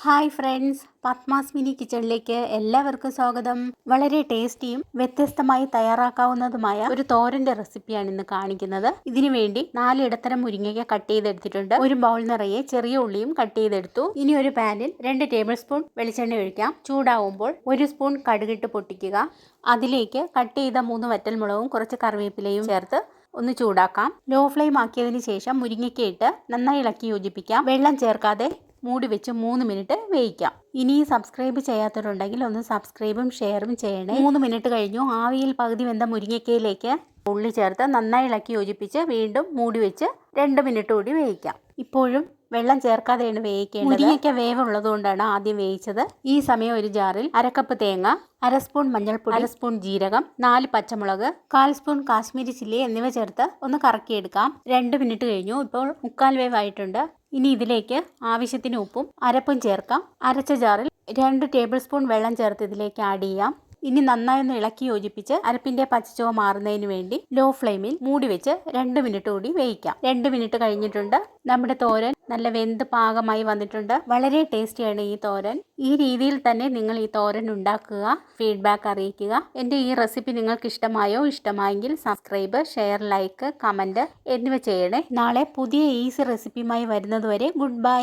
Hi friends, Padmas mini കിച്ചണിലേക്ക് എല്ലാവർക്കും സ്വാഗതം. വളരെ ടേസ്റ്റിയും വ്യത്യസ്തമായി തയ്യാറാക്കാവുന്നതുമായ ഒരു തോരന്റെ റെസിപ്പിയാണ് ഇന്ന് കാണിക്കുന്നത്. ഇതിനു വേണ്ടി 4 ഇടത്തരം മുരിങ്ങയ്ക്ക കട്ട് ചെയ്തെടുത്തിട്ടുണ്ട്. ഒരു ബൗൾ നിറയെ ചെറിയ ഉള്ളിയും കട്ട് ചെയ്തെടുത്തു. ഇനി ഒരു പാനിൽ 2 ടേബിൾ സ്പൂൺ വെളിച്ചെണ്ണ ഒഴിക്കാം. ചൂടാവുമ്പോൾ 1 സ്പൂൺ കടുകിട്ട് പൊട്ടിക്കുക. അതിലേക്ക് കട്ട് ചെയ്ത 3 വറ്റൽമുളകും കുറച്ച് കറിവേപ്പിലയും ചേർത്ത് ഒന്ന് ചൂടാക്കാം. ലോ ഫ്ലെയിം ആക്കിയതിന് ശേഷം മുരിങ്ങയ്ക്ക ഇട്ട് നന്നായി ഇളക്കി യോജിപ്പിക്കാം. വെള്ളം ചേർക്കാതെ മൂടി വെച്ച് 3 മിനിറ്റ് വേവിക്കാം. ഇനി സബ്സ്ക്രൈബ് ചെയ്യാത്തവരുണ്ടെങ്കിൽ ഒന്ന് സബ്സ്ക്രൈബും ഷെയറും ചെയ്യണേ. 3 മിനിറ്റ് കഴിഞ്ഞു. ആവിയിൽ പകുതി വെന്ത മുരിങ്ങയ്ക്കയിലേക്ക് ഉള്ളി ചേർത്ത് നന്നായി ഇളക്കി യോജിപ്പിച്ച് വീണ്ടും മൂടി വെച്ച് 2 മിനിറ്റ് കൂടി വേവിക്കാം. ഇപ്പോഴും വെള്ളം ചേർക്കാതെയാണ് വേവിക്കേണ്ടത്. മുരിങ്ങയ്ക്ക വേവുള്ളതുകൊണ്ടാണ് ആദ്യം വേവിച്ചത്. ഈ സമയം ഒരു ജാറിൽ 1/2 കപ്പ് തേങ്ങ, 1/2 സ്പൂൺ മഞ്ഞൾപ്പൊടി, 1/2 സ്പൂൺ ജീരകം, 4 പച്ചമുളക്, 1/4 സ്പൂൺ കാശ്മീരി ചില്ലി എന്നിവ ചേർത്ത് ഒന്ന് കറക്കിയെടുക്കാം. 2 മിനിറ്റ് കഴിഞ്ഞു. ഇപ്പോൾ 3/4 വേവായിട്ടുണ്ട്. ഇനി ഇതിലേക്ക് ആവശ്യത്തിന് ഉപ്പും അരപ്പും ചേർക്കാം. അരച്ച ജാറിൽ 2 ടേബിൾ സ്പൂൺ വെള്ളം ചേർത്ത് ഇതിലേക്ക് ആഡ് ചെയ്യാം. ഇനി നന്നായി ഒന്ന് ഇളക്കി യോജിപ്പിച്ച് അരപ്പിന്റെ പച്ചച്ചുവ മാറുന്നതിന് വേണ്ടി ലോ ഫ്ലെയിമിൽ മൂടി വെച്ച് 2 മിനിറ്റ് കൂടി വേവിക്കാം. 2 മിനിറ്റ് കഴിഞ്ഞിട്ടുണ്ട്. നമ്മുടെ തോരൻ നല്ല വെന്ത് പാകമായി വന്നിട്ടുണ്ട്. വളരെ ടേസ്റ്റിയാണ് ഈ തോരൻ. ഈ രീതിയിൽ തന്നെ നിങ്ങൾ ഈ തോരൻ ഉണ്ടാക്കുക. ഫീഡ്ബാക്ക് അറിയിക്കുക. എൻ്റെ ഈ റെസിപ്പി നിങ്ങൾക്ക് ഇഷ്ടമായെങ്കിൽ സബ്സ്ക്രൈബ്, ഷെയർ, ലൈക്ക്, കമൻറ്റ് എന്നിവ ചെയ്യണേ. നാളെ പുതിയ ഈസി റെസിപ്പിയുമായി വരുന്നതുവരെ ഗുഡ് ബൈ.